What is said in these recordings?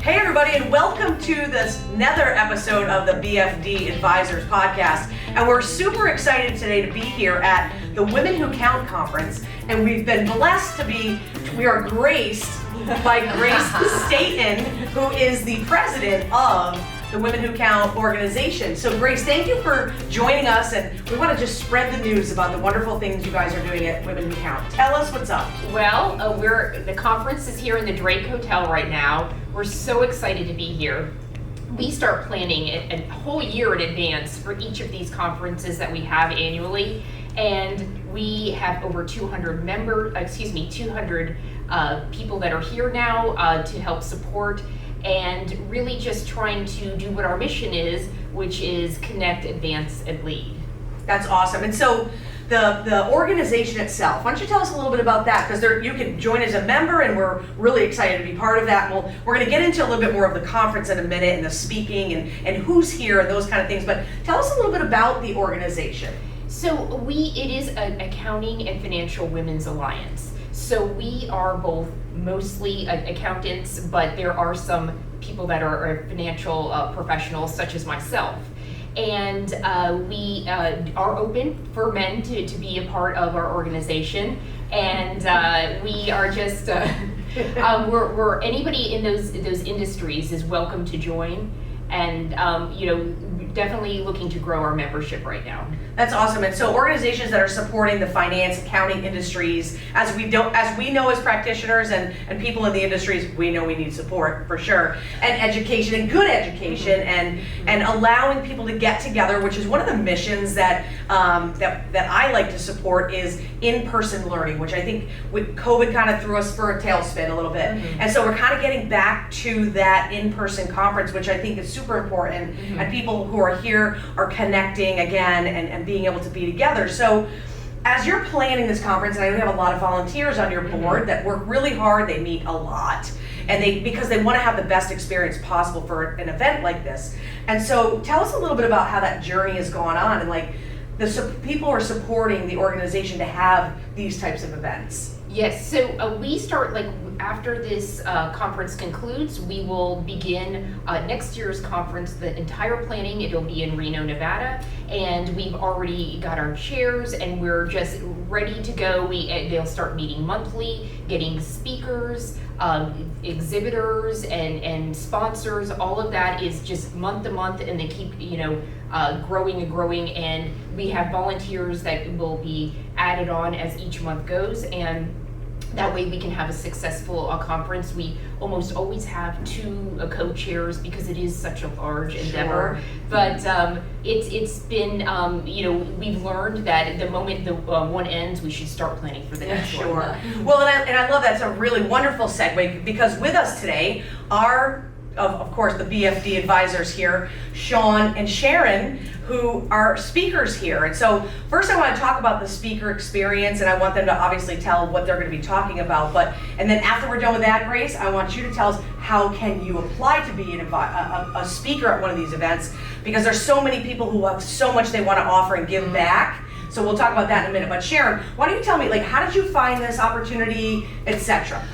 Hey everybody, and welcome to this another episode of the BFD Advisors podcast. And we're super excited today to be here at the Women Who Count conference. And we've been blessed to we are graced by Grace Staten, who is the president of the Women Who Count organization. So Grace, thank you for joining us, and we want to just spread the news about the wonderful things you guys are doing at Women Who Count. Tell us what's up. Well, the conference is here in the Drake Hotel right now. We're so excited to be here. We start planning a whole year in advance for each of these conferences that we have annually, and we have over 200 people that are here now to help support, and really just trying to do what our mission is, which is connect, advance, and lead. That's awesome. And so the organization itself, why don't you tell us a little bit about that? Because you can join as a member, and we're really excited to be part of that. We're going to get into a little bit more of the conference in a minute, and the speaking, and who's here, and those kind of things. But tell us a little bit about the organization. So it is an accounting and financial women's alliance. So we are both mostly accountants, but there are some people that are financial professionals, such as myself. And we are open for men to be a part of our organization. And we are just, we're anybody in those industries is welcome to join. And definitely looking to grow our membership right now. That's awesome. And so organizations that are supporting the finance, accounting industries, as we know as practitioners and people in the industries, we know we need support for sure. And education, and good education, and allowing people to get together, which is one of the missions that I like to support, is in-person learning, which I think with COVID kind of threw us for a tailspin a little bit. Mm-hmm. And so we're kind of getting back to that in-person conference, which I think is super important. Mm-hmm. And people who are here are connecting again and being able to be together. So as you're planning this conference, and I know you have a lot of volunteers on your board that work really hard, they meet a lot, and because they want to have the best experience possible for an event like this. And so tell us a little bit about how that journey has gone on, and like people are supporting the organization to have these types of events. Yes, so we start after this conference concludes, we will begin next year's conference, the entire planning. It'll be in Reno, Nevada, and we've already got our chairs, and we're just ready to go. They'll start meeting monthly, getting speakers, exhibitors, and sponsors. All of that is just month to month, and they keep growing and growing, and we have volunteers that will be added on as each month goes, and that way we can have a successful conference. We almost always have two co-chairs because it is such a large endeavor. But it's been, we've learned that the moment the one ends, we should start planning for the next one. Sure. Well, and I love that. It's a really wonderful segue, because with us today are, of course, the BFD advisors here, Sean and Sharon, who are speakers here. And so first I want to talk about the speaker experience, and I want them to obviously tell what they're going to be talking about. And then after we're done with that, Grace, I want you to tell us how can you apply to be a speaker at one of these events, because there's so many people who have so much they want to offer and give back. So we'll talk about that in a minute. But Sharon, why don't you tell me, how did you find this opportunity, etc.?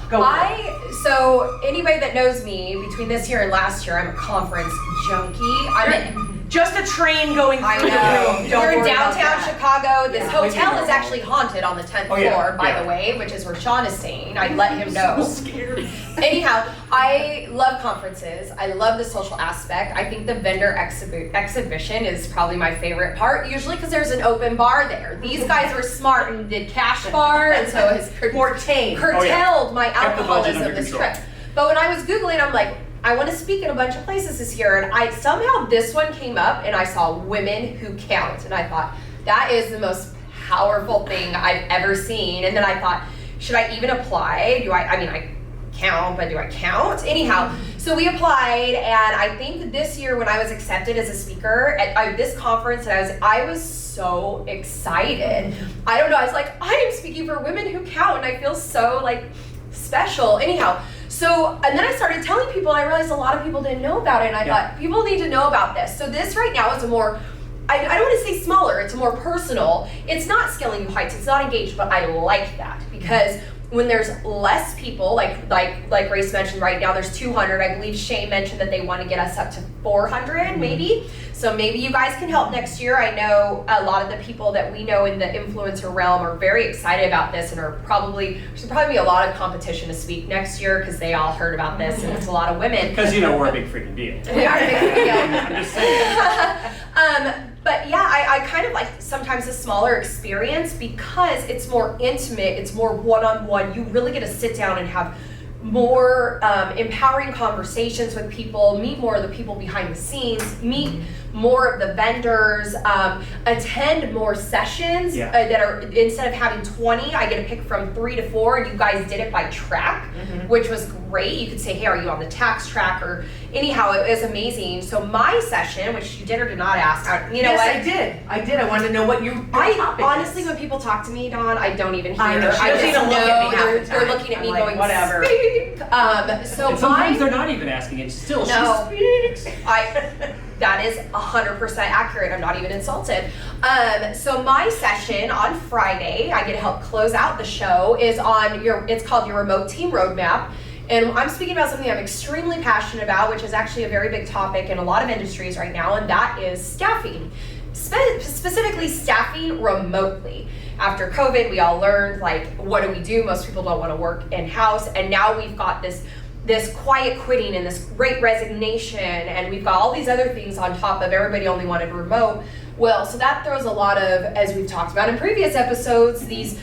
So anybody that knows me, between this year and last year, I'm a conference junkie. Just a train going through the room. We're in downtown Chicago. This hotel is actually haunted on the 10th floor, by the way, which is where Sean is staying. I'd let him know. So scared. Anyhow, I love conferences. I love the social aspect. I think the vendor exhibition is probably my favorite part, usually because there's an open bar there. These guys were smart and did cash bar, and so it's curtailed my alcoholism this trip. But when I was Googling, I'm like, I want to speak in a bunch of places this year, and somehow this one came up, and I saw Women Who Count, and I thought, that is the most powerful thing I've ever seen. And then I thought, should I even apply? I count, but do I count? Anyhow, so we applied, and I think this year when I was accepted as a speaker at this conference, I was so excited. I don't know, I was like, I am speaking for Women Who Count, and I feel so special. Anyhow, and then I started telling people, and I realized a lot of people didn't know about it, and I thought, people need to know about this. So this right now is a more, I don't want to say smaller, it's a more personal, it's not scaling heights, it's not engaged, but I like that, because when there's less people, like Grace mentioned, right now there's 200. I believe Shay mentioned that they want to get us up to 400 maybe. So maybe you guys can help next year. I know a lot of the people that we know in the influencer realm are very excited about this and there's probably be a lot of competition to speak next year because they all heard about this and it's a lot of women. Because we're a big freaking deal. We are a big freaking deal. I'm just saying. But yeah, I kind of like sometimes a smaller experience because it's more intimate, it's more one-on-one. You really get to sit down and have more empowering conversations with people, meet more of the people behind the scenes, meet more of the vendors, attend more sessions that are, instead of having 20, I get to pick from 3 to 4, and you guys did it by track, which was great. You could say, hey, are you on the tax track? Or anyhow, it was amazing. So my session, which you did or did not ask, you know yes, what? I did. I wanted to know what your topic honestly, is. when people talk to me, Dawn, I don't even hear. I know, she I doesn't just even look at me half the they're time. looking at me I'm like, going, whatever. Speak. So And sometimes they're not even asking it. Still, No. she speaks. That is 100% accurate. I'm not even insulted. So my session on Friday, I get to help close out the show, is on it's called your remote team roadmap. And I'm speaking about something I'm extremely passionate about, which is actually a very big topic in a lot of industries right now, and that is staffing. Specifically staffing remotely. After COVID, we all learned, like, what do we do? Most people don't want to work in-house, and now we've got this quiet quitting and this great resignation, and we've got all these other things on top of everybody only wanted remote. Well, so that throws a lot of, as we've talked about in previous episodes, these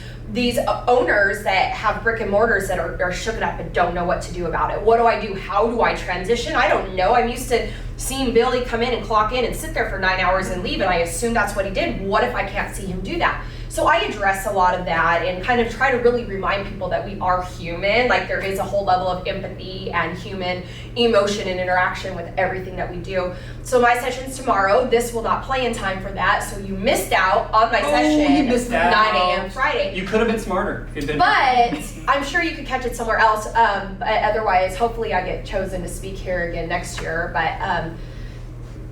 owners that have brick and mortars that are shooken up and don't know what to do about it. What do I do? How do I transition? I don't know. I'm used to seeing Billy come in and clock in and sit there for 9 hours and leave, and I assume that's what he did. What if I can't see him do that? So I address a lot of that and kind of try to really remind people that we are human. Like, there is a whole level of empathy and human emotion and interaction with everything that we do. So my session's tomorrow. This will not play in time for that. So you missed out on my session. You missed out. 9 a.m. Friday. You could have been smarter. If you'd been But I'm sure you could catch it somewhere else. Otherwise, hopefully I get chosen to speak here again next year. But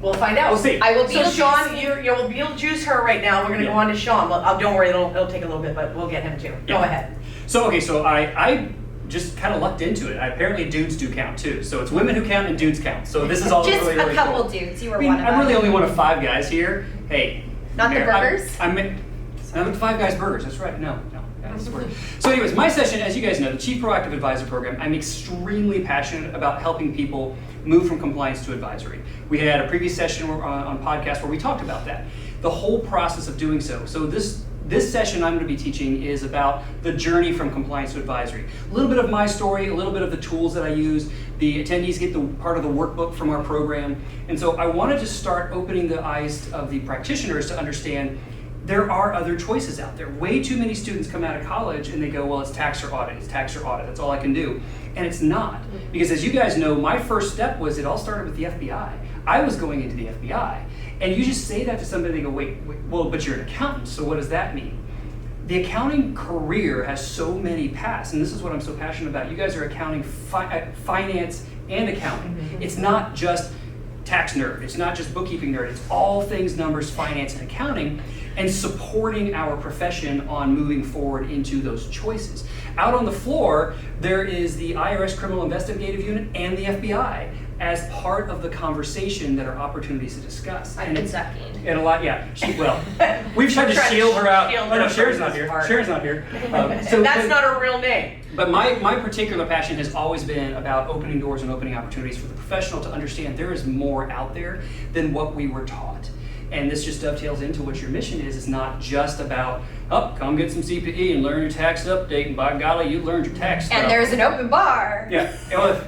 we'll find out. We'll see. I will So Beetlejuice. Sean, you'll Beetlejuice her right now. We're going to go on to Sean. Well, don't worry, it'll take a little bit, but we'll get him too. Go ahead. So I just kind of lucked into it. Apparently dudes do count too. So it's women who count and dudes count. So this is all Just really, a really couple cool. dudes. You were I mean, one of I'm really them. only one of 5 guys here. Hey. Not the burgers? I'm with 5 guys burgers. That's right. No. I swear. So anyways, my session, as you guys know, the Chief Proactive Advisor Program, I'm extremely passionate about helping people move from compliance to advisory. We had a previous session on podcast where we talked about that. The whole process of doing so. So this session I'm going to be teaching is about the journey from compliance to advisory. A little bit of my story, a little bit of the tools that I use. The attendees get the part of the workbook from our program. And so I wanted to start opening the eyes of the practitioners to understand there are other choices out there. Way too many students come out of college and they go, well, it's tax or audit, that's all I can do. And it's not. Because as you guys know, my first step was it all started with the FBI. I was going into the FBI. And you just say that to somebody, they go, wait, well, but you're an accountant, so what does that mean? The accounting career has so many paths, and this is what I'm so passionate about. You guys are accounting, finance, and accounting. It's not just tax nerd, it's not just bookkeeping nerd, it's all things numbers, finance, and accounting, and supporting our profession on moving forward into those choices. Out on the floor, there is the IRS Criminal Investigative Unit and the FBI as part of the conversation that are opportunities to discuss. I've been sucking. And a lot, we've tried to shield her out. Shield Oh no, her Sharon's from not this here. part. Sharon's not here. And that's not her real name. But my particular passion has always been about opening doors and opening opportunities for the professional to understand there is more out there than what we were taught. And this just dovetails into what your mission is. It's not just about, come get some CPE and learn your tax update, and by golly, you learned your tax stuff. And there's an open bar. Yeah, well,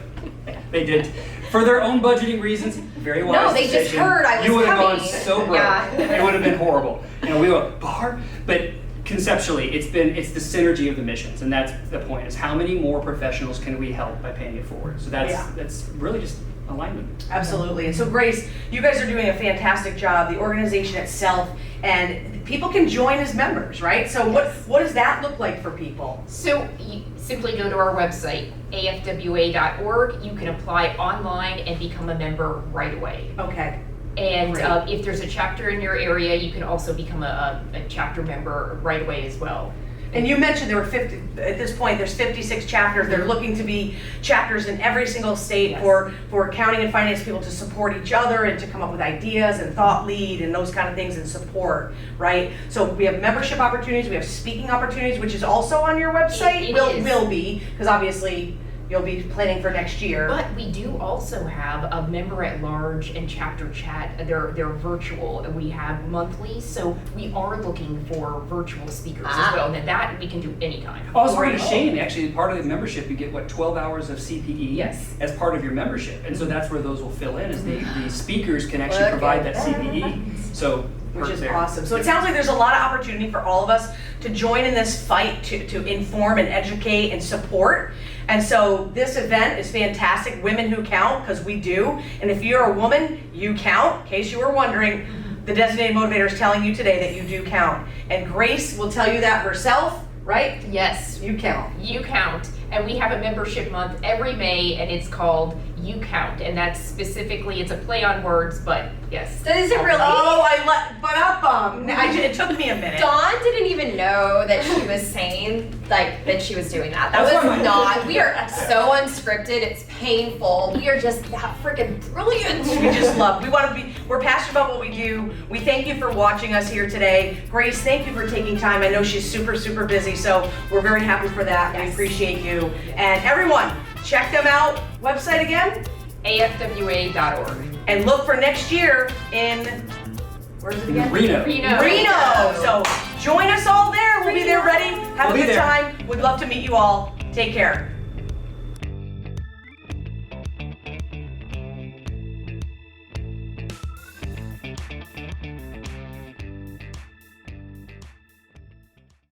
they did. For their own budgeting reasons, very wise No, they just decision. heard I was You would have gone coming. so broke. Yeah. It would have been horrible. We go, bar? But conceptually, it's the synergy of the missions, and that's the point, is how many more professionals can we help by paying it forward? So that's really just alignment. Absolutely. And so Grace, you guys are doing a fantastic job, the organization itself, and people can join as members, right? So what does that look like for people? So you simply go to our website, afwa.org. You can apply online and become a member right away. Okay. And Great. if there's a chapter in your area, you can also become a chapter member right away as well. And you mentioned there were 50, at this point, there's 56 chapters. They're looking to be chapters in every single state Yes. for accounting and finance people to support each other and to come up with ideas and thought lead and those kind of things and support, right? So we have membership opportunities, we have speaking opportunities, which is also on your website. It is. Will be, because obviously you'll be planning for next year. But we do also have a member at large and chapter chat. They're virtual, and we have monthly, so we are looking for virtual speakers as well. And that we can do anytime. Oh, I was reading Shane, actually, part of the membership, you get, what, 12 hours of CPE? Yes. As part of your membership. And so that's where those will fill in, is the speakers can actually Look provide at that CPE. So, Which work is there. awesome. So it sounds like there's a lot of opportunity for all of us to join in this fight to inform and educate and support. And so this event is fantastic. Women who count, because we do. And if you're a woman, you count. In case you were wondering, the designated motivator is telling you today that you do count. And Grace will tell you that herself, right? Yes. You count. You Count, and we have a membership month every May, and it's called You Count, and that's specifically, it's a play on words, but yes. So is it really? Oh, it took me a minute. Dawn didn't even know that she was saying like that she was doing that. That That's was why my- not. We are so unscripted. It's painful. We are just that freaking brilliant. We just love, we're passionate about what we do. We thank you for watching us here today. Grace, thank you for taking time. I know she's super, super busy, so we're very happy for that. We Yes. appreciate you. And everyone, check them out. Website again? AFWA.org. And look for next year in, where is it again? Reno. Reno. So join us all there. We'll be there ready. Have We'll a be good there. time. We'd love to meet you all. Take care.